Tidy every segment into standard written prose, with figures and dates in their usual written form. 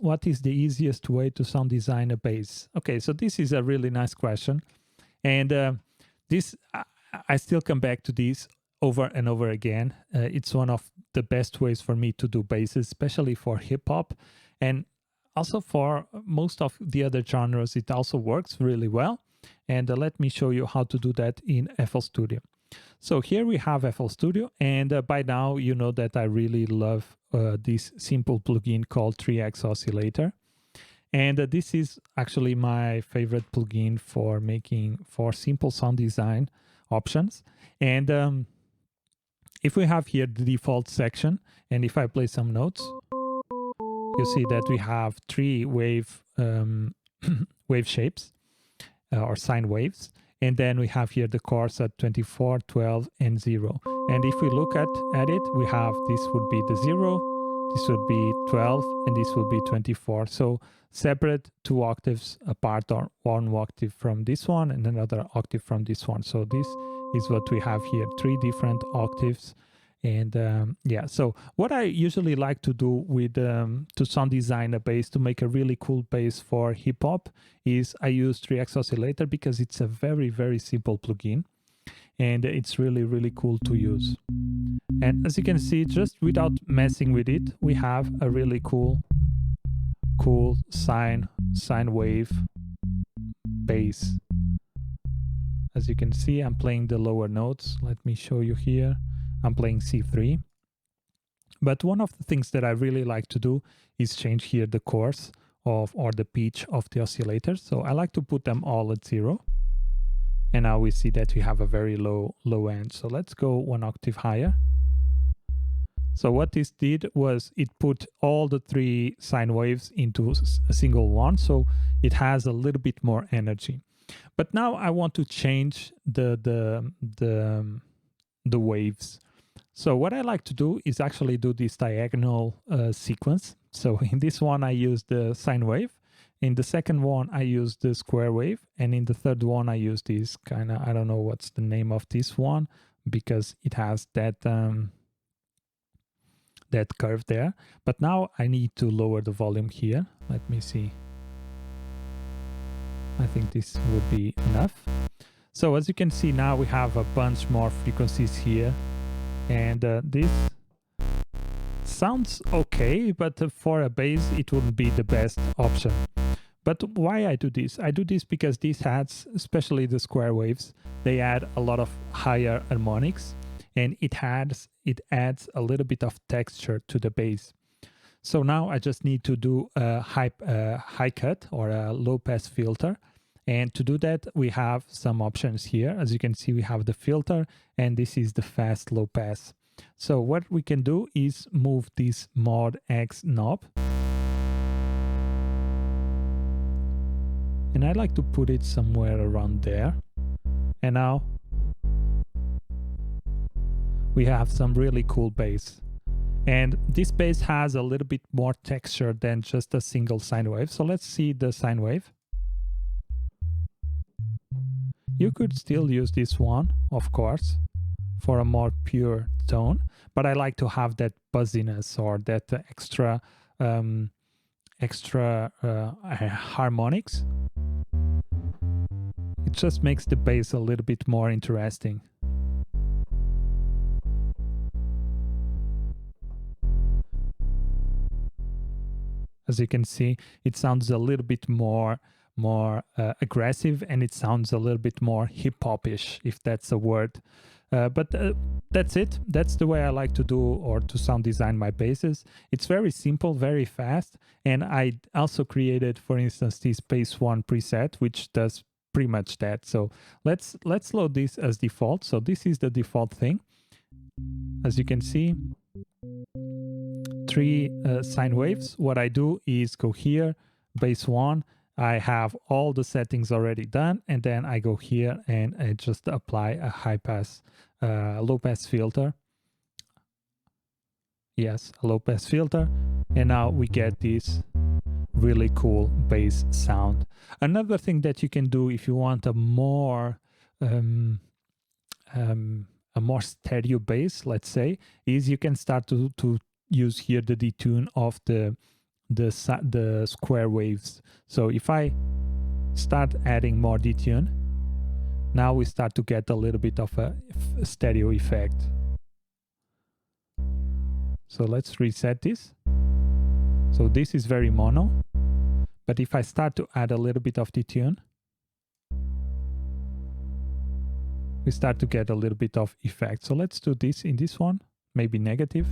what is the easiest way to sound design a bass? Okay, so this is a really nice question. And this, I still come back to this over and over again. It's one of the best ways for me to do basses, especially for hip hop. And also for most of the other genres, it also works really well. And let me show you how to do that in FL Studio. So here we have FL Studio, and by now you know that I really love this simple plugin called 3X Oscillator. And this is actually my favorite plugin for simple sound design options. And if we have here the default section, and if I play some notes, you see that we have 3 wave shapes or sine waves. And then we have here the chords at 24, 12, and 0. And if we look at it, we have this would be the 0, this would be 12, and this would be 24. So separate 2 octaves apart, or 1 octave from this one and another octave from this one. So this is what we have here, 3 different octaves. And yeah, so what I usually like to do with to sound design a bass, to make a really cool bass for hip hop, is I use 3X Oscillator because it's a very, very simple plugin and it's really, really cool to use. And as you can see, just without messing with it, we have a really cool sine wave bass. As you can see, I'm playing the lower notes. Let me show you here. I'm playing C3. But one of the things that I really like to do is change here the chords or the pitch of the oscillator. So I like to put them all at 0. And now we see that we have a very low end. So let's go 1 octave higher. So what this did was it put all the 3 sine waves into a single one. So it has a little bit more energy. But now I want to change the waves. So what I like to do is actually do this diagonal sequence. So in this one, I use the sine wave. In the second one, I use the square wave. And in the third one, I use this kind of, I don't know what's the name of this one, because it has that curve there. But now I need to lower the volume here. Let me see. I think this would be enough. So as you can see, now we have a bunch more frequencies here. And this sounds okay, but for a bass, it wouldn't be the best option. But why I do this? I do this because this adds, especially the square waves, they add a lot of higher harmonics, and it adds a little bit of texture to the bass. So now I just need to do a high cut or a low pass filter. And to do that, we have some options here. As you can see, we have the filter, and this is the fast low pass. So what we can do is move this mod X knob. And I like to put it somewhere around there. And now we have some really cool bass. And this bass has a little bit more texture than just a single sine wave. So let's see the sine wave. You could still use this one, of course, for a more pure tone, but I like to have that buzziness or that extra harmonics. It just makes the bass a little bit more interesting. As you can see, it sounds a little bit more aggressive, and it sounds a little bit more hip-hop-ish, if that's a word. But that's it. That's the way I like to do or to sound design my basses. It's very simple, very fast. And I also created, for instance, this bass 1 preset, which does pretty much that. So let's load this as default. So this is the default thing. As you can see, 3 sine waves. What I do is go here, bass 1. I have all the settings already done, and then I go here and I just apply a high pass, low pass filter. Yes, a low pass filter. And now we get this really cool bass sound. Another thing that you can do if you want a more stereo bass, let's say, is you can start to use here the detune of the the square waves. So if I start adding more detune, now we start to get a little bit of a stereo effect. So let's reset this. So this is very mono, but if I start to add a little bit of detune, we start to get a little bit of effect. So let's do this in this one, maybe negative.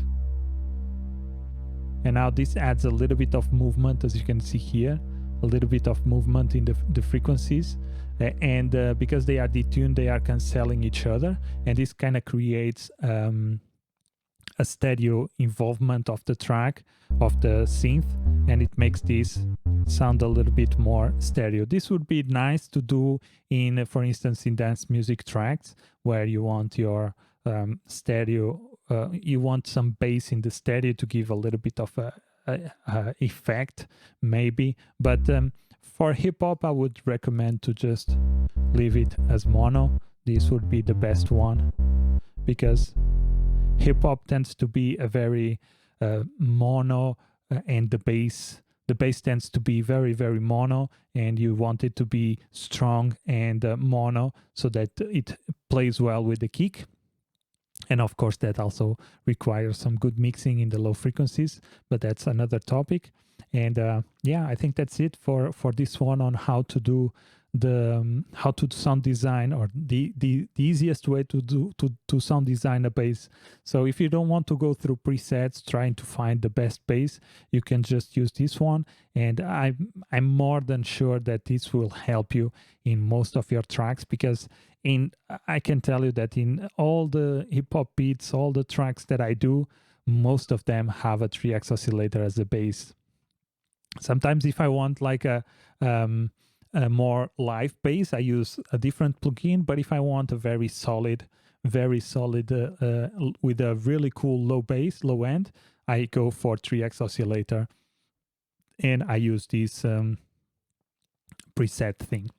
And now this adds a little bit of movement, as you can see here, a little bit of movement in the frequencies. And because they are detuned, they are cancelling each other. And this kind of creates a stereo involvement of the track, of the synth, and it makes this sound a little bit more stereo. This would be nice to do in, for instance, in dance music tracks where you want your stereo, you want some bass in the stereo to give a little bit of a effect, maybe. But for hip hop, I would recommend to just leave it as mono. This would be the best one, because hip hop tends to be a very mono, and the bass tends to be very, very mono, and you want it to be strong and mono so that it plays well with the kick. And of course, that also requires some good mixing in the low frequencies, but that's another topic. And yeah, I think that's it for this one on how to do the how to sound design, or the easiest way to sound design a bass. So if you don't want to go through presets trying to find the best bass, you can just use this one, and I'm more than sure that this will help you in most of your tracks, because I can tell you that in all the hip hop beats, all the tracks that I do, most of them have a 3x oscillator as a bass. Sometimes if I want like a more live bass, I use a different plugin. But if I want a very solid with a really cool low end, I go for 3x oscillator, and I use this preset thing.